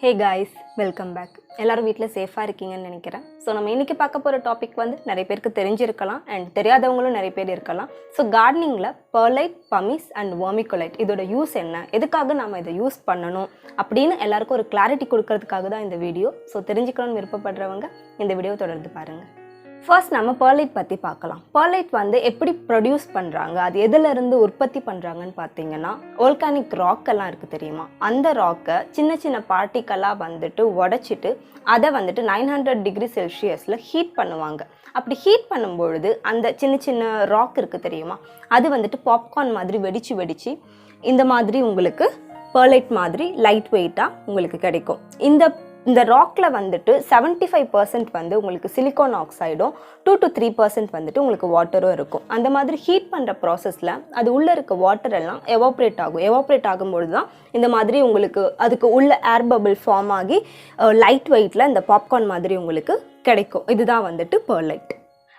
Hey guys, welcome back. எல்லாரும் வீட்ல சேஃபா இருக்கீங்கன்னு நினைக்கிறேன். சோ நம்ம இன்னைக்கு பார்க்க போற டாபிக் வந்து நிறைய பேருக்கு தெரிஞ்சிருக்கலாம் and தெரியாதவங்களும் நிறைய பேர் இருக்கலாம். சோ கார்டனிங்ல Perlite, Pumice and Vermiculite இதோட யூஸ் என்ன? எதுக்காக நாம இத யூஸ் பண்ணனும் அப்படினு எல்லாருக்கும் ஒரு கிளாரிட்டி கொடுக்கிறதுக்காக தான் இந்த வீடியோ. சோ தெரிஞ்சுக்கணும்னு விருப்பப்படுறவங்க இந்த வீடியோ தொடர்ந்து பாருங்க. First நம்ம Perlite பத்தி பார்க்கலாம். Perlite வந்து எப்படி ப்ரொடியூஸ் பண்றாங்க, அது எதில இருந்து உற்பத்தி பண்றாங்கன்னு பாத்தீங்கன்னா volcanic rock எல்லாம் இருக்கு தெரியுமா, அந்த ராக்கை சின்ன சின்ன பார்ட்டிகளா வந்துட்டு உடைச்சிட்டு அதை வந்துட்டு 900 டிகிரி செல்சியஸ்ல ஹீட் பண்ணுவாங்க. அப்படி ஹீட் பண்ணும்பொழுது அந்த சின்ன சின்ன ராக் இருக்கு தெரியுமா, அது வந்துட்டு பாப்கார்ன் மாதிரி வெடிச்சு இந்த மாதிரி உங்களுக்கு Perlite மாதிரி லைட் வெயிட்டா உங்களுக்கு கிடைக்கும். இந்த ராக்ல வந்துட்டு 75% வந்து உங்களுக்கு சிலிக்கான் ஆக்சைடும் 2 to 3% வந்துட்டு உங்களுக்கு வாட்டரும் இருக்கும். அந்த மாதிரி ஹீட் பண்ணுற ப்ராசஸில் அது உள்ளே இருக்க வாட்டர் எல்லாம் எவாப்ரேட் ஆகும்பொழுது தான் இந்த மாதிரி உங்களுக்கு அதுக்கு உள்ள ஏர் பபிள் ஃபார்ம் ஆகி லைட் வெயிட்டில் இந்த பாப்கார்ன் மாதிரி உங்களுக்கு கிடைக்கும். இதுதான் வந்துட்டு Perlite.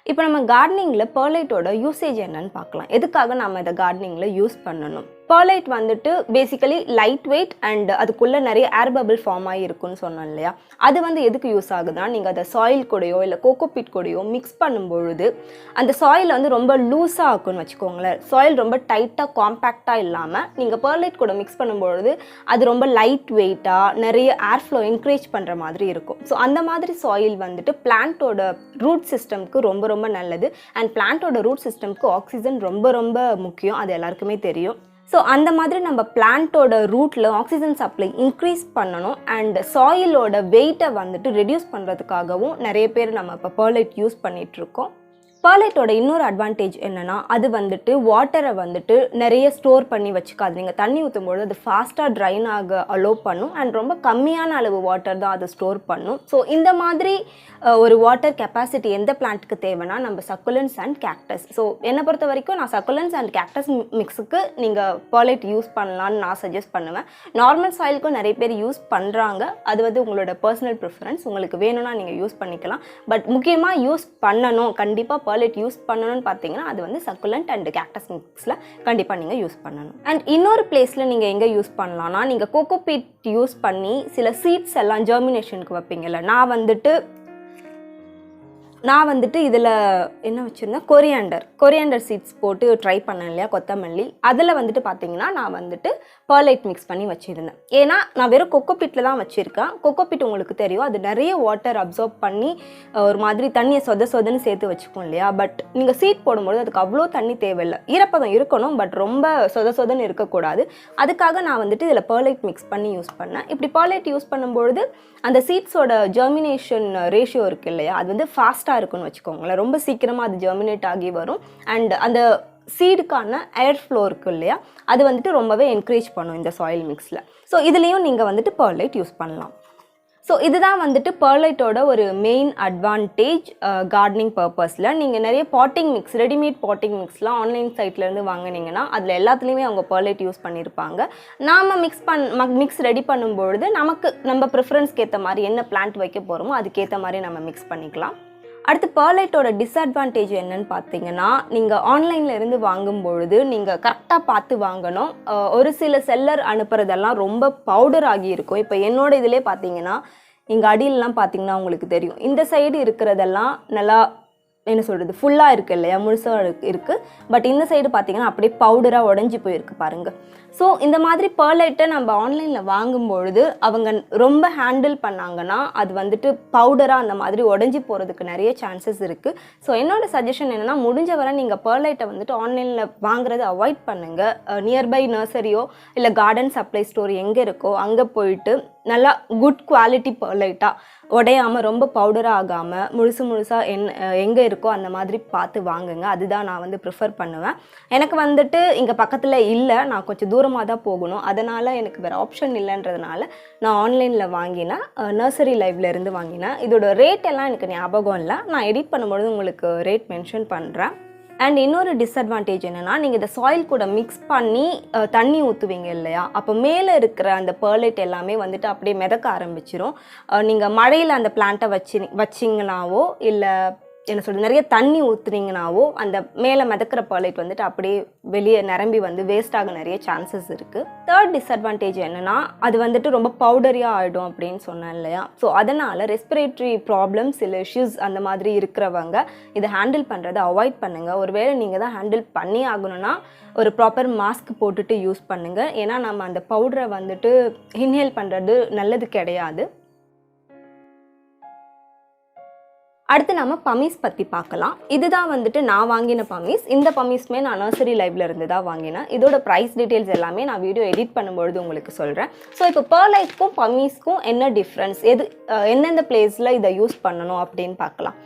இப்போ நம்ம கார்டனிங்கில் Perliteோட யூசேஜ் என்னன்னு பார்க்கலாம். எதுக்காக நம்ம இதை கார்டனிங்கில் யூஸ் பண்ணணும்? Perlite வந்துட்டு பேசிக்கலி லைட் வெயிட் அண்ட் அதுக்குள்ளே நிறைய ஏர் பபிள் ஃபார்ம் ஆகி இருக்குன்னு சொன்னோம் இல்லையா, அது வந்து எதுக்கு யூஸ் ஆகுதுன்னா, நீங்கள் அதை சாயில் கூடயோ இல்லை கோகோபீட் கூடயோ மிக்ஸ் பண்ணும்பொழுது அந்த சாயில் வந்து ரொம்ப லூஸாக ஆக்குன்னு வச்சுக்கோங்களேன். சாயில் ரொம்ப டைட்டாக காம்பேக்டாக இல்லாமல் நீங்கள் Perlite கூட மிக்ஸ் பண்ணும்பொழுது அது ரொம்ப லைட் வெயிட்டாக நிறைய ஏர் ஃப்ளோ என்கரேஜ் பண்ணுற மாதிரி இருக்கும். ஸோ அந்த மாதிரி சாயில் வந்துட்டு பிளான்ட்டோட ரூட் சிஸ்டம்க்கு ரொம்ப ரொம்ப நல்லது. அண்ட் பிளான்ட்டோட ரூட் சிஸ்டம்க்கு ஆக்சிஜன் ரொம்ப ரொம்ப முக்கியம், அது எல்லாருக்குமே தெரியும். ஸோ அந்த மாதிரி நம்ம பிளான்ட்டோட ரூட்டில் ஆக்சிஜன் சப்ளை இன்க்ரீஸ் பண்ணணும் அண்ட் சாயிலோட வெயிட்டை வந்துட்டு ரெடியூஸ் பண்ணுறதுக்காகவும் நிறைய பேர் நம்ம இப்போ Perlite யூஸ் பண்ணிகிட்ருக்கோம். Perliteோட இன்னொரு அட்வான்டேஜ் என்னென்னா, அது வந்துட்டு வாட்டரை வந்துட்டு நிறைய ஸ்டோர் பண்ணி வச்சுக்காது. நீங்கள் தண்ணி ஊற்றும்போது அது ஃபாஸ்ட்டாக ட்ரைன் ஆக அலோவ் பண்ணும் அண்ட் ரொம்ப கம்மியான அளவு வாட்டர் தான் அது ஸ்டோர் பண்ணும். ஸோ இந்த மாதிரி ஒரு வாட்டர் கெப்பாசிட்டி எந்த பிளான்ட்டுக்கு தேவைன்னா நம்ம சக்குலன்ஸ் அண்ட் கேக்டஸ். ஸோ என்னை பொறுத்த வரைக்கும் நான் சக்குலன்ஸ் அண்ட் கேக்டஸ் மிக்ஸுக்கு நீங்கள் Perlite யூஸ் பண்ணலான்னு நான் சஜஸ்ட் பண்ணுவேன். நார்மல் சாயிலுக்கும் நிறைய பேர் யூஸ் பண்ணுறாங்க, அது வந்து உங்களோட பர்சனல் ப்ரிஃபரன்ஸ், உங்களுக்கு வேணும்னா நீங்கள் யூஸ் பண்ணிக்கலாம். பட் முக்கியமாக யூஸ் பண்ணணும், கண்டிப்பாக Perlite யூஸ் பண்ணணும்னு பார்த்தீங்கன்னா அது வந்து சக்குலண்ட் அண்ட் கேக்டஸ் மிக்ஸில் கண்டிப்பாக நீங்கள் யூஸ் பண்ணணும். அண்ட் இன்னொரு பிளேஸில் நீங்கள் எங்கே யூஸ் பண்ணலாம்னா, நீங்கள் கோகோபீட் யூஸ் பண்ணி சில சீட்ஸ் எல்லாம் ஜெர்மினேஷனுக்கு வைப்பீங்கல்ல. நான் வந்துட்டு இதில் என்ன வச்சுருந்தேன், கொரியாண்டர் சீட்ஸ் போட்டு ட்ரை பண்ணேன் இல்லையா, கொத்தமல்லி. அதில் வந்துட்டு பார்த்தீங்கன்னா நான் வந்துட்டு Perlite மிக்ஸ் பண்ணி வச்சுருந்தேன். ஏன்னா நான் வெறும் கொக்கோபீட்டில் தான் வச்சுருக்கேன். கொக்கோபீட் உங்களுக்கு தெரியும், அது நிறைய வாட்டர் அப்சார்ப் பண்ணி ஒரு மாதிரி தண்ணியை சொதன்னு சேர்த்து வச்சுக்கும் இல்லையா. பட் நீங்கள் சீட் போடும்போது அதுக்கு அவ்வளோ தண்ணி தேவையில்லை, ஈரப்பதம் இருக்கணும் பட் ரொம்ப சொதன்னு இருக்கக்கூடாது. அதுக்காக நான் வந்துட்டு இதில் Perlite மிக்ஸ் பண்ணி யூஸ் பண்ணேன். இப்படி Perlite யூஸ் பண்ணும்பொழுது அந்த சீட்ஸோட ஜெர்மினேஷன் ரேஷியோ இருக்குது இல்லையா, அது வந்து ஃபாஸ்ட்டாக இருக்குன்னு வச்சுக்கோங்களேன். ரொம்ப சீக்கிரமாக அது ஜெர்மினேட் ஆகி வரும் அண்ட் அந்த சீடுக்கான ஏர் ஃப்ளோ இருக்குது இல்லையா, அது வந்துட்டு ரொம்பவே என்கரேஜ் பண்ணும் இந்த சாயில் மிக்ஸில். ஸோ இதுலேயும் நீங்கள் வந்துட்டு Perlite யூஸ் பண்ணலாம். ஸோ இதுதான் வந்துட்டு Perliteோட ஒரு மெயின் அட்வான்டேஜ் கார்டனிங் பர்பஸில். நீங்கள் நிறைய பாட்டிங் மிக்ஸ், ரெடிமேட் பாட்டிங் மிக்ஸ்லாம் ஆன்லைன் சைட்லேருந்து வாங்கினீங்கன்னா அதில் எல்லாத்துலேயுமே அவங்க Perlite யூஸ் பண்ணியிருப்பாங்க. நாம் மிக்ஸ் ரெடி பண்ணும்பொழுது நம்ம ப்ரிஃபரன்ஸ்க்கு ஏற்ற மாதிரி என்ன பிளான்ட் வைக்க போகிறோமோ அதுக்கேற்ற மாதிரி நம்ம மிக்ஸ் பண்ணிக்கலாம். அடுத்து Perliteோட டிஸ்அட்வான்டேஜ் என்னன்னு பார்த்தீங்கன்னா, நீங்கள் ஆன்லைனில் இருந்து வாங்கும்பொழுது நீங்கள் கரெக்டாக பார்த்து வாங்கணும். ஒரு சில செல்லர் அனுப்புறதெல்லாம் ரொம்ப பவுடர் ஆகி இருக்கும். இப்போ என்னோட இதிலே பார்த்தீங்கன்னா இங்கே அடியிலலாம் பார்த்தீங்கன்னா உங்களுக்கு தெரியும், இந்த சைடு இருக்கிறதெல்லாம் நல்லா என்ன சொல்கிறது ஃபுல்லாக இருக்குது இல்லையா, முழுசாக இருக்குது. பட் இந்த சைடு பார்த்தீங்கன்னா அப்படியே பவுடராக உடஞ்சி போயிருக்கு பாருங்கள். ஸோ இந்த மாதிரி Perlite நம்ம ஆன்லைனில் வாங்கும்பொழுது அவங்க ரொம்ப ஹேண்டில் பண்ணாங்கன்னா அது வந்துட்டு பவுடராக அந்த மாதிரி உடஞ்சி போகிறதுக்கு நிறைய சான்சஸ் இருக்குது. ஸோ என்னோடய சஜஷன் என்னென்னா, முடிஞ்ச வரை நீங்கள் Perlite வந்துட்டு ஆன்லைனில் வாங்குறதை அவாய்ட் பண்ணுங்கள். நியர்பை நர்சரியோ இல்லை கார்டன் சப்ளை ஸ்டோர் எங்கே இருக்கோ அங்கே போயிட்டு நல்லா குட் குவாலிட்டி Perlite உடையாமல் ரொம்ப பவுடராக ஆகாமல் முழுசாக எங்கே இருக்கோ அந்த மாதிரி பார்த்து வாங்குங்க. அதுதான் நான் வந்து ப்ரிஃபர் பண்ணுவேன். எனக்கு வந்துட்டு இங்கே பக்கத்தில் இல்லை, நான் கொஞ்சம் தூரமாக தான் போகணும், அதனால் எனக்கு வேறு ஆப்ஷன் இல்லைன்றதுனால நான் ஆன்லைனில் வாங்கினேன். நர்சரி லைவ்லேருந்து வாங்கினேன். இதோட ரேட் எல்லாம் எனக்கு ஞாபகம் இல்லை, நான் எடிட் பண்ணும்பொழுது உங்களுக்கு ரேட் மென்ஷன் பண்ணுறேன். அண்ட் இன்னொரு டிஸ்அட்வான்டேஜ் என்னென்னா, நீங்கள் இந்த சாயில் கூட மிக்ஸ் பண்ணி தண்ணி ஊற்றுவீங்க இல்லையா, அப்போ மேலே இருக்கிற அந்த Perlite எல்லாமே வந்துட்டு அப்படியே மிதக்க ஆரம்பிச்சிடும். நீங்கள் மழையில் அந்த பிளான்ட்டை வச்சிங்கனாவோ இல்லை என்ன சொல்கிறது நிறைய தண்ணி ஊற்றுனீங்கனாவோ அந்த மேலே மிதக்கிற பெர்லைட் வந்துட்டு அப்படியே வெளியே நிரம்பி வந்து வேஸ்ட் ஆக நிறைய சான்சஸ் இருக்குது. தேர்ட் டிஸ்அட்வான்டேஜ் என்னென்னா அது வந்துட்டு ரொம்ப பவுடரியாக ஆகிடும் அப்படின்னு சொன்னேன் இல்லையா. ஸோ அதனால் ரெஸ்பிரேட்டரி ப்ராப்ளம்ஸ் இல்லை இஷ்யூஸ் அந்த மாதிரி இருக்கிறவங்க இதை ஹேண்டில் பண்ணுறதை அவாய்ட் பண்ணுங்கள். ஒருவேளை நீங்கள் தான் ஹேண்டில் பண்ணி ஆகணும்னா ஒரு ப்ராப்பர் மாஸ்க் போட்டுட்டு யூஸ் பண்ணுங்கள். ஏன்னா நம்ம அந்த பவுடரை வந்துட்டு இன்ஹேல் பண்ணுறது நல்லது கிடையாது. அடுத்து நம்ம பமீஸ் பற்றி பார்க்கலாம். இதுதான் வந்துட்டு நான் வாங்கின பமீஸ். இந்த பமீஸ்மே நான் நர்சரி லைவ்ல இருந்து தான் வாங்கினேன். இதோட ப்ரைஸ் டீட்டெயில்ஸ் எல்லாமே நான் வீடியோ எடிட் பண்ணும்பொழுது உங்களுக்கு சொல்கிறேன். ஸோ இப்போ பெர்லைட்க்கும் பமீஸ்க்கும் என்ன டிஃப்ரென்ஸ், எந்தெந்த பிளேஸில் இதை யூஸ் பண்ணணும் அப்படின்னு பார்க்கலாம்.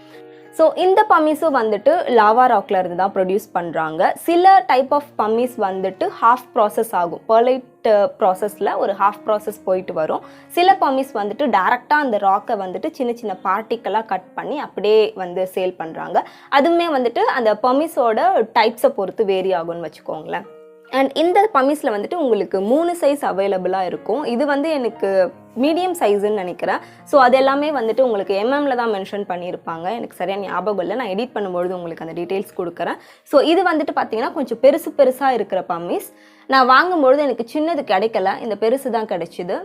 ஸோ இந்த பமீஸும் வந்துட்டு லாவா ராக்ல இருந்து தான் ப்ரொடியூஸ் பண்ணுறாங்க. சில டைப் ஆஃப் பமீஸ் வந்துட்டு ஹாஃப் ப்ராசஸ் ஆகும். பெர்லைட் ப்ராசஸில் ஒரு ஹாஃப் ப்ராசஸ் போயிட்டு வரும். சில பமீஸ் வந்துட்டு டேரெக்டாக அந்த ராக்கை வந்துட்டு சின்ன சின்ன பார்ட்டிக்கலாக கட் பண்ணி அப்படியே வந்து சேல் பண்ணுறாங்க. அதுவுமே வந்துட்டு அந்த பமீஸோட டைப்ஸை பொறுத்து வேரி ஆகும்னு வச்சுக்கோங்களேன். அண்ட் இந்த பமீஸில் வந்துட்டு உங்களுக்கு 3 சைஸ் அவைலபிளாக இருக்கும். இது வந்து எனக்கு மீடியம் சைஸுன்னு நினைக்கிறேன். ஸோ அது எல்லாமே வந்துட்டு உங்களுக்கு எம்எம்ல தான் மென்ஷன் பண்ணியிருப்பாங்க. எனக்கு சரியாக ஞாபகம் இல்லை. நான் எடிட் பண்ணும்பொழுது உங்களுக்கு அந்த டீட்டெயில்ஸ் கொடுக்குறேன். ஸோ இது வந்துட்டு பார்த்தீங்கன்னா கொஞ்சம் பெருசாக இருக்கிற பமீஸ். நான் வாங்கும்பொழுது எனக்கு சின்னது கிடைக்கல, இந்த பெருசு தான் கிடைச்சிது.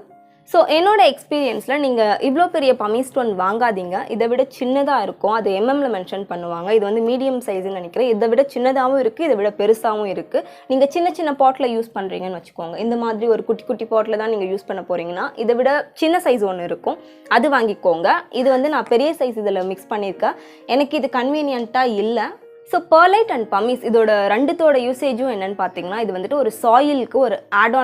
ஸோ என்னோட எக்ஸ்பீரியன்ஸில் நீங்கள் இவ்வளோ பெரிய பமீஸ் ஸ்டோன் வாங்காதீங்க. இதை விட சின்னதாக இருக்கும். அது எம்எம்ல மென்ஷன் பண்ணுவாங்க. இது வந்து மீடியம் சைஸ்ன்னு நினைக்கிறேன். இதை விட சின்னதாகவும் இருக்குது, இதை விட பெருசாகவும் இருக்குது. நீங்கள் சின்ன பாட்டில் யூஸ் பண்ணுறீங்கன்னு வச்சுக்கோங்க. இந்த மாதிரி ஒரு குட்டி பாட்டில் தான் நீங்கள் யூஸ் பண்ண போகிறீங்கன்னா இதை விட சின்ன சைஸ் ஒன்று இருக்கும், அது வாங்கிக்கோங்க. இது வந்து நான் பெரிய சைஸ் இதில் மிக்ஸ் பண்ணியிருக்கேன். எனக்கு இது கன்வீனியண்ட்டாக இல்லை. ஸோ பெர்லைட் அண்ட் பமீஸ் இதோட ரெண்டுத்தோட யூசேஜும் என்னென்னு பார்த்தீங்கன்னா இது வந்துட்டு ஒரு சாயிலுக்கு ஒரு ஆட்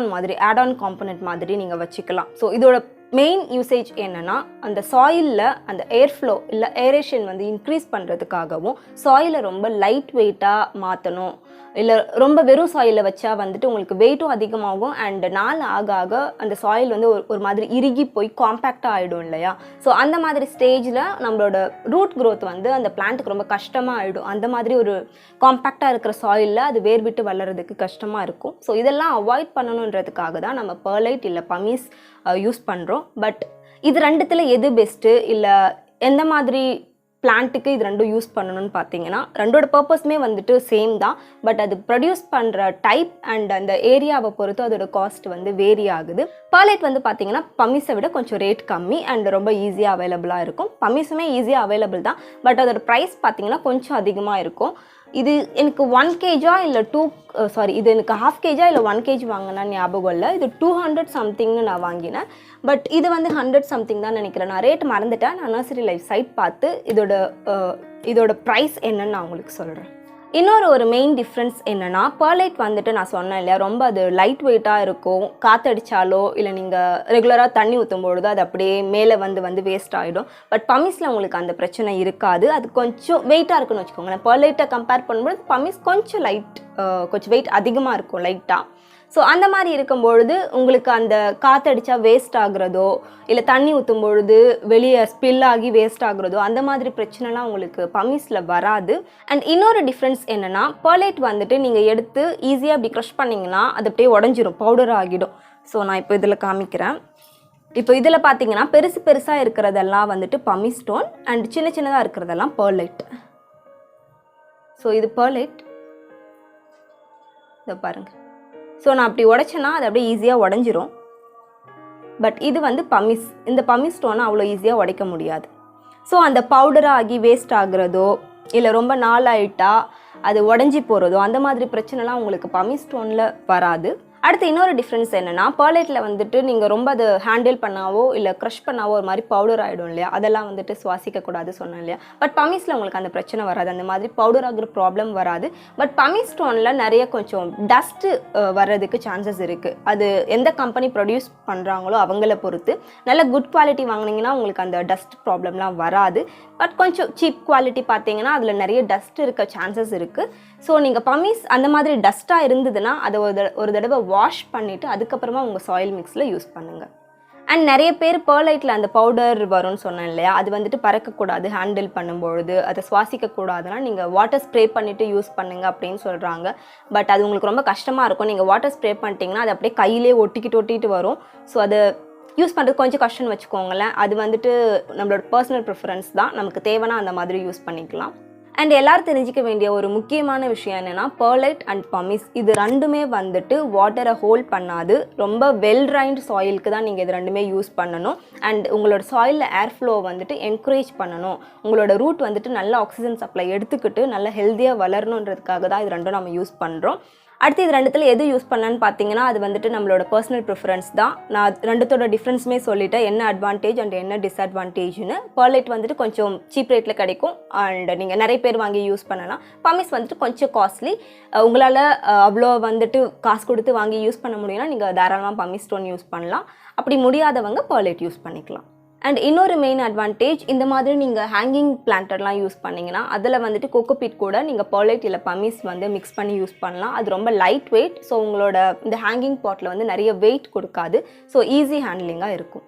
ஆன் காம்பனண்ட் மாதிரி நீங்கள் வச்சுக்கலாம். ஸோ இதோட மெயின் யூசேஜ் என்னென்னா அந்த சாயிலில் அந்த ஏர் ஃப்ளோ இல்லை ஏரேஷன் வந்து இன்க்ரீஸ் பண்ணுறதுக்காகவும், சாயிலை ரொம்ப லைட் வெயிட்டாக மாற்றணும், இல்லை ரொம்ப வெறும் சாயிலை வச்சா வந்துட்டு உங்களுக்கு வெயிட்டும் அதிகமாகும். அண்ட் நாள் ஆக அந்த சாயில் வந்து ஒரு மாதிரி இறுகி போய் காம்பேக்டாக ஆகிடும் இல்லையா. ஸோ அந்த மாதிரி ஸ்டேஜில் நம்மளோட ரூட் க்ரோத் வந்து அந்த பிளான்ட்டுக்கு ரொம்ப கஷ்டமாக ஆகிடும். அந்த மாதிரி ஒரு காம்பேக்டாக இருக்கிற சாயிலில் அது வேர் விட்டு வளர்கிறதுக்கு கஷ்டமாக இருக்கும். ஸோ இதெல்லாம் அவாய்ட் பண்ணணுன்றதுக்காக தான் நம்ம பெர்லைட் இல்லை பமீஸ் யூஸ் பண்ணுறோம். பட் இது ரெண்டுத்தில் எது பெஸ்ட்டு, இல்லை எந்த மாதிரி பிளான்ட்டுக்கு இது ரெண்டும் யூஸ் பண்ணணும்னு பார்த்தீங்கன்னா ரெண்டோட பர்பஸ்மே வந்துட்டு சேம் தான். பட் அது ப்ரொடியூஸ் பண்ணுற டைப் அண்ட் அந்த ஏரியாவை பொறுத்து அதோட காஸ்ட் வந்து வேரி ஆகுது. பெர்லைட் வந்து பார்த்தீங்கன்னா பமீஸை விட கொஞ்சம் ரேட் கம்மி அண்ட் ரொம்ப ஈஸியாக அவைலபிளாக இருக்கும். பமீஸுமே ஈஸியாக அவைலபிள் தான். பட் அதோட ப்ரைஸ் பார்த்தீங்கன்னா கொஞ்சம் அதிகமாக இருக்கும். இது எனக்கு 1 kg இல்லை இது எனக்கு 1/2 kg இல்லை 1 kg வாங்கினா ஞாபகம் இல்லை. இது 200 சம்திங்னு நான் வாங்கினேன். பட் இது வந்து 100 சம்திங் தான் நினைக்கிறேன். நான் ரேட் மறந்துட்டேன். நான் நர்சரி லைஃப் சைட் பார்த்து இதோட ப்ரைஸ் என்னன்னு நான் உங்களுக்கு சொல்கிறேன். இன்னொரு மெயின் டிஃப்ரென்ஸ் என்னென்னா பெர்லைட் வந்துட்டு நான் சொன்னேன் இல்லையா, ரொம்ப அது லைட் வெயிட்டாக இருக்கும். காற்றடிச்சாலோ இல்லை நீங்கள் ரெகுலராக தண்ணி ஊற்றும் பொழுது அது அப்படியே மேலே வந்து வேஸ்ட் ஆகிடும். பட் பமீஸில் உங்களுக்கு அந்த பிரச்சனை இருக்காது. அது கொஞ்சம் வெயிட்டாக இருக்குன்னு வச்சுக்கோங்களேன். பெர்லைட்டை கம்பேர் பண்ணும்போது பமீஸ் கொஞ்சம் வெயிட் அதிகமாக இருக்கும் லைட்டாக. ஸோ அந்த மாதிரி இருக்கும்பொழுது உங்களுக்கு அந்த காற்றடிச்சா வேஸ்ட் ஆகுறதோ இல்லை தண்ணி ஊற்றும் பொழுது வெளியே ஸ்பில் ஆகி வேஸ்ட் ஆகுறதோ அந்த மாதிரி பிரச்சனைலாம் உங்களுக்கு பமீஸில் வராது. அண்ட் இன்னொரு டிஃப்ரென்ஸ் என்னென்னா பெர்லைட் வந்துட்டு நீங்கள் எடுத்து ஈஸியாக அப்படி க்ரஷ் பண்ணிங்கன்னா அது அப்படியே உடஞ்சிரும், பவுடர் ஆகிடும். ஸோ நான் இப்போ இதில் காமிக்கிறேன். இப்போ இதில் பார்த்தீங்கன்னா பெருசாக இருக்கிறதெல்லாம் வந்துட்டு பமீஸ் ஸ்டோன் அண்ட் சின்னதாக இருக்கிறதெல்லாம் பெர்லைட். ஸோ இது பெர்லைட், இதை பாருங்கள். ஸோ நான் அப்படி உடைச்சேன்னா அது அப்படியே ஈஸியாக உடஞ்சிரும். பட் இது வந்து பமீஸ். இந்த பமீஸ் ஸ்டோனை அவ்வளோ ஈஸியாக உடைக்க முடியாது. ஸோ அந்த பவுடராக ஆகி வேஸ்ட் ஆகுறதோ இல்லை ரொம்ப நாள் ஆகிட்டா அது உடஞ்சி போகிறதோ அந்த மாதிரி பிரச்சனைலாம் உங்களுக்கு பமீஸ் ஸ்டோனில் வராது. அடுத்து இன்னொரு டிஃப்ரென்ஸ் என்னென்னா பெர்லைட்டில் வந்துட்டு நீங்கள் ரொம்ப அதை ஹேண்டில் பண்ணாவோ இல்லை க்ரஷ் பண்ணாவோ ஒரு மாதிரி பவுடர் ஆகிடும் இல்லையா, அதெல்லாம் வந்துட்டு சுவாசிக்கக்கூடாது சொன்னேன் இல்லையா. பட் பமீஸில் உங்களுக்கு அந்த பிரச்சனை வராது, அந்த மாதிரி பவுடர் ஆகிற ப்ராப்ளம் வராது. பட் பமீஸ் ஸ்டோனில் நிறைய கொஞ்சம் டஸ்ட்டு வர்றதுக்கு சான்சஸ் இருக்குது. அது எந்த கம்பெனி ப்ரொடியூஸ் பண்ணுறாங்களோ அவங்கள பொறுத்து. நல்ல குட் குவாலிட்டி வாங்கினீங்கன்னா உங்களுக்கு அந்த டஸ்ட் ப்ராப்ளம்லாம் வராது. பட் கொஞ்சம் சீப் குவாலிட்டி பார்த்தீங்கன்னா அதில் நிறைய டஸ்ட் இருக்க சான்சஸ் இருக்குது. ஸோ நீங்கள் பமீஸ் அந்த மாதிரி டஸ்ட்டாக இருந்ததுன்னா அதை ஒரு தடவை வாஷ் பண்ணிவிட்டு அதுக்கப்புறமா உங்கள் சாயில் மிக்ஸில் யூஸ் பண்ணுங்கள். அண்ட் நிறைய பேர் பெர்லைட்டில் அந்த பவுடர் வரும்னு சொன்னேன் இல்லையா, அது வந்துட்டு பறக்கக்கூடாது ஹேண்டில் பண்ணும்பொழுது, அதை சுவாசிக்கக்கூடாதுன்னா நீங்கள் வாட்டர் ஸ்ப்ரே பண்ணிவிட்டு யூஸ் பண்ணுங்க அப்படின்னு சொல்கிறாங்க. பட் அது உங்களுக்கு ரொம்ப கஷ்டமாக இருக்கும். நீங்கள் வாட்டர் ஸ்ப்ரே பண்ணிட்டீங்கன்னா அது அப்படியே கையிலே ஒட்டிக்கிட்டு வரும். ஸோ அதை யூஸ் பண்ணுறது கொஞ்சம் கஷ்டம்னு வச்சுக்கோங்களேன். அது வந்துட்டு நம்மளோட பர்சனல் ப்ரிஃபரன்ஸ் தான். நமக்கு தேவைன்னா அந்த மாதிரி யூஸ் பண்ணிக்கலாம். அண்ட் எல்லாரும் தெரிஞ்சிக்க வேண்டிய ஒரு முக்கியமான விஷயம் என்னென்னா பெர்லைட் அண்ட் பமிஸ் இது ரெண்டுமே வந்துட்டு வாட்டரை ஹோல்ட் பண்ணாது. ரொம்ப வெல் ட்ரைன்டு சாயிலுக்கு தான் நீங்கள் இது ரெண்டுமே யூஸ் பண்ணணும். அண்ட் உங்களோட சாயிலில் ஏர் ஃப்ளோ வந்துட்டு என்கரேஜ் பண்ணணும். உங்களோட ரூட் வந்துட்டு நல்ல ஆக்சிஜன் சப்ளை எடுத்துக்கிட்டு நல்ல ஹெல்த்தியாக வளரணுன்றதுக்காக தான் இது ரெண்டும் நம்ம யூஸ் பண்ணுறோம். அடுத்து இது ரெண்டுத்தில் எது யூஸ் பண்ணலான்னு பார்த்தீங்கன்னா அது வந்துட்டு நம்மளோட பர்சனல் ப்ரிஃபரன்ஸ் தான். நான் ரெண்டுத்தோட டிஃப்ரென்ஸுமே சொல்லிட்டேன், என்ன அட்வான்டேஜ் அண்ட் என்ன டிஸ்அட்வான்டேஜ்னு. பெர்லைட் வந்துட்டு கொஞ்சம் சீப் ரேட்டில் கிடைக்கும் அண்ட் நீங்கள் நிறைய பேர் வாங்கி யூஸ் பண்ணலாம். பமிஸ் வந்துட்டு கொஞ்சம் காஸ்ட்லி. உங்களால் அவ்வளோ வந்துட்டு காசு கொடுத்து வாங்கி யூஸ் பண்ண முடியும்னா நீங்கள் தாராளமாக பமிஸ் ஸ்டோன் யூஸ் பண்ணலாம். அப்படி முடியாதவங்க பெர்லைட் யூஸ் பண்ணிக்கலாம். அண்ட் இன்னொரு மெயின் அட்வான்டேஜ், இந்த மாதிரி நீங்கள் ஹேங்கிங் பிளான்டர்லாம் யூஸ் பண்ணிங்கன்னா அதில் வந்துட்டு கோகோபீட் கூட நீங்கள் பெர்லைட் இல்லை பமிஸ் வந்து மிக்ஸ் பண்ணி யூஸ் பண்ணலாம். அது ரொம்ப லைட் வெயிட். ஸோ உங்களோட இந்த ஹேங்கிங் பாட்டில் வந்து நிறைய வெயிட் கொடுக்காது. ஸோ ஈஸி ஹேண்ட்லிங்காக இருக்கும்.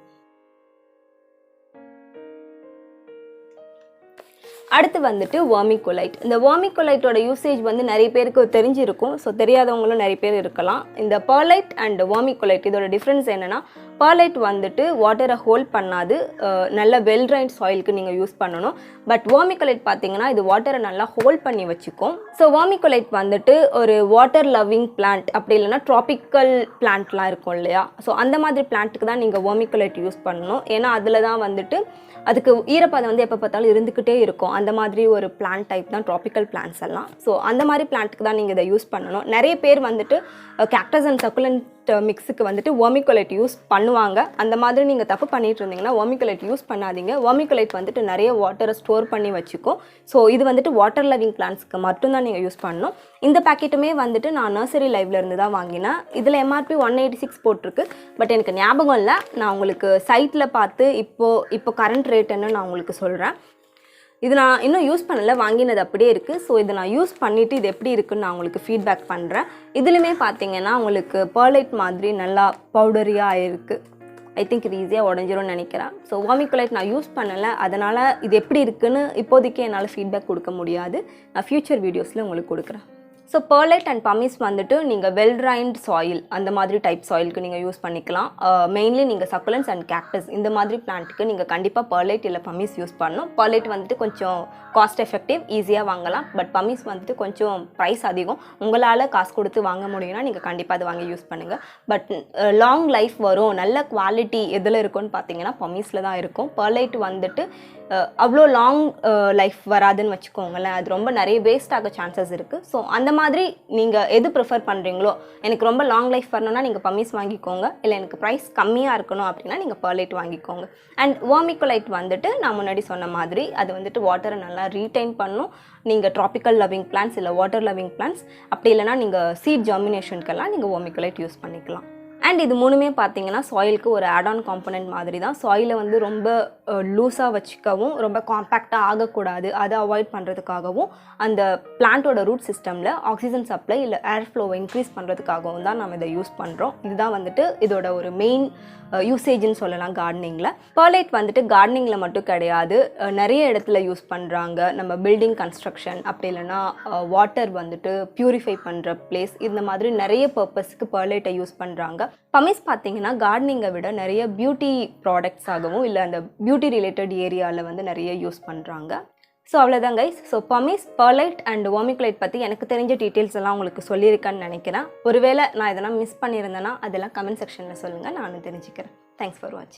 அடுத்து வந்துட்டு வெர்மிகுலைட். இந்த வெர்மிகுலைட்டோட யூசேஜ் வந்து நிறைய பேருக்கு தெரிஞ்சிருக்கும். ஸோ தெரியாதவங்களும் நிறைய பேர் இருக்கலாம். இந்த பெர்லைட் அண்ட் வெர்மிகுலைட் இதோட டிஃப்ரென்ஸ் என்னென்னா, பெர்லைட் வந்துட்டு வாட்டரை ஹோல்ட் பண்ணாது. நல்ல வெல் ட்ரைன்ட் சாயிலுக்கு நீங்கள் யூஸ் பண்ணணும். பட் வெர்மிகுலைட் பார்த்தீங்கன்னா இது வாட்டரை நல்லா ஹோல்ட் பண்ணி வச்சுக்கும். ஸோ வெர்மிகுலைட் வந்துட்டு ஒரு வாட்டர் லவ்விங் பிளான்ட், அப்படி இல்லைன்னா ட்ராபிக்கல் பிளான்ட்லாம் இருக்கும் இல்லையா, ஸோ அந்த மாதிரி பிளான்ட்டுக்கு தான் நீங்கள் வெர்மிகுலைட் யூஸ் பண்ணணும். ஏன்னா அதில் தான் வந்துட்டு அதுக்கு ஈரப்பதம் வந்து எப்போ பார்த்தாலும் இருந்துக்கிட்டே இருக்கும். அந்த மாதிரி ஒரு பிளான்ட் டைப் தான் ட்ராபிக்கல் பிளான்ட்ஸ் எல்லாம். ஸோ அந்த மாதிரி பிளான்ட்டுக்கு தான் நீங்கள் இதை யூஸ் பண்ணணும். நிறைய பேர் வந்துட்டு கேக்டஸ் அண்ட் சக்குலண்ட் மிக்ஸுக்கு வந்துட்டு வெர்மிகுலைட் யூஸ் பண்ணுவாங்க. அந்த மாதிரி நீங்கள் தப்பு பண்ணிட்டு இருந்தீங்கன்னா வெர்மிகுலைட் யூஸ் பண்ணாதீங்க. வெர்மிகுலைட் வந்துட்டு நிறைய வாட்டரை ஸ்டோர் பண்ணி வச்சுக்கும். ஸோ இது வந்துட்டு வாட்டர் லவ்விங் பிளான்ட்ஸ்க்கு மட்டும்தான் நீங்கள் யூஸ் பண்ணணும். இந்த பேக்கெட்டுமே வந்துட்டு நான் நர்சரி லைவ்ல இருந்து தான் வாங்கினேன். இதில் எம்ஆர்பி 186 போட்டிருக்கு. பட் எனக்கு ஞாபகம் இல்லை. நான் உங்களுக்கு சைட்டில் பார்த்து இப்போ கரண்ட் ரேட் என்ன நான் உங்களுக்கு சொல்கிறேன். இது நான் இன்னும் யூஸ் பண்ணலை, வாங்கினது அப்படியே இருக்குது. ஸோ இதை நான் யூஸ் பண்ணிவிட்டு இது எப்படி இருக்குன்னு நான் உங்களுக்கு ஃபீட்பேக் பண்ணுறேன். இதுலையுமே பார்த்தீங்கன்னா உங்களுக்கு பெர்லைட் மாதிரி நல்லா பவுடரியாக இருக்குது. ஐ திங்க் இது ஈஸியாக உடஞ்சிரும்னு நினைக்கிறேன். ஸோ வெர்மிகுலைட் நான் யூஸ் பண்ணலை, அதனால் இது எப்படி இருக்குன்னு இப்போதைக்கு என்னால் ஃபீட்பேக் கொடுக்க முடியாது. நான் ஃப்யூச்சர் வீடியோஸில் உங்களுக்கு கொடுக்குறேன். ஸோ பெர்லைட் அண்ட் பமிஸ் வந்துட்டு நீங்கள் வெல் ட்ரைன்ட் சாயில் அந்த மாதிரி டைப் சாயிலுக்கு நீங்கள் யூஸ் பண்ணிக்கலாம். மெயின்லி நீங்கள் சக்குலன்ஸ் அண்ட் கேக்டஸ் இந்த மாதிரி பிளான்ட்டுக்கு நீங்கள் கண்டிப்பாக பெர்லைட் இல்லை பமிஸ் யூஸ் பண்ணணும். பெர்லைட் வந்துட்டு கொஞ்சம் காஸ்ட் எஃபெக்டிவ், ஈஸியாக வாங்கலாம். பட் பமிஸ் வந்துட்டு கொஞ்சம் ப்ரைஸ் அதிகம். உங்களால் காசு கொடுத்து வாங்க முடியும்னா நீங்கள் கண்டிப்பாக அதை வாங்கி யூஸ் பண்ணுங்கள். பட் லாங் லைஃப் வரும், நல்ல குவாலிட்டி எதில் இருக்குன்னு பார்த்தீங்கன்னா பமிஸில் தான் இருக்கும். பெர்லைட் வந்துட்டு அவ்வளோ லாங் லைஃப் வராதுன்னு வச்சுக்கோங்களேன். அது ரொம்ப நிறைய வேஸ்ட் ஆக சான்சஸ் இருக்குது. ஸோ அந்த மாதிரி நீங்கள் எது ப்ரிஃபர் பண்ணுறீங்களோ, எனக்கு ரொம்ப லாங் லைஃப் வரணும்னா நீங்கள் பமிஸ் வாங்கிக்கோங்க, இல்லை எனக்கு ப்ரைஸ் கம்மியாக இருக்கணும் அப்படின்னா நீங்கள் பெர்லைட் வாங்கிக்கோங்க. அண்ட் வெர்மிகுலைட் வந்துட்டு நான் முன்னாடி சொன்ன மாதிரி அது வந்துட்டு வாட்டரை நல்லா ரீடைன் பண்ணும். நீங்கள் ட்ராபிக்கல் லவ்விங் பிளான்ட்ஸ் இல்லை வாட்டர் லவ்விங் பிளான்ட்ஸ், அப்படி இல்லைனா நீங்கள் சீட் ஜெர்மினேஷனுக்கெல்லாம் நீங்கள் வெர்மிகுலைட் யூஸ் பண்ணிக்கலாம். அண்ட் இது மூணுமே பார்த்தீங்கன்னா சாயிலுக்கு ஒரு ஆட் ஆன் காம்பனண்ட் மாதிரி தான். சாயிலை வந்து ரொம்ப லூஸாக வச்சுக்கவும், ரொம்ப காம்பேக்டாக ஆகக்கூடாது, அதை அவாய்ட் பண்ணுறதுக்காகவும், அந்த பிளான்ட்டோட ரூட் சிஸ்டமில் ஆக்சிஜன் சப்ளை இல்லை ஏர் ஃப்ளோவை இன்க்ரீஸ் பண்ணுறதுக்காகவும் தான் நம்ம இதை யூஸ் பண்ணுறோம். இதுதான் வந்துட்டு இதோட ஒரு மெயின் யூசேஜ்னு சொல்லலாம் கார்டனிங்கில். பெர்லைட் வந்துட்டு கார்டனிங்கில் மட்டும் கிடையாது, நிறைய இடத்துல யூஸ் பண்ணுறாங்க. நம்ம பில்டிங் கன்ஸ்ட்ரக்ஷன், அப்படி இல்லைன்னா வாட்டர் வந்துட்டு பியூரிஃபை பண்ணுற பிளேஸ், இந்த மாதிரி நிறைய பர்பஸ்க்கு பெர்லைட்டை யூஸ் பண்ணுறாங்க. பமிஸ் பார்த்தீங்கன்னா கார்டனிங்கை விட நிறைய பியூட்டி ப்ராடக்ட்ஸாகவும் இல்லை அந்த பியூட்டி ரிலேட்டட் ஏரியாவில் வந்து நிறைய யூஸ் பண்ணுறாங்க. ஸோ அவ்வளோதான் guys. So pumice, perlite and vermiculite பற்றி எனக்கு தெரிஞ்ச டீட்டெயில்ஸ் எல்லாம் உங்களுக்கு சொல்லியிருக்கேன்னு நினைக்கிறேன். ஒருவேளை நான் இதெல்லாம் மிஸ் பண்ணியிருந்தேன்னா அதெல்லாம் கமெண்ட் செக்ஷனில் சொல்லுங்கள், நானும் தெரிஞ்சுக்கிறேன். தேங்க்ஸ் ஃபார் வாட்சிங்.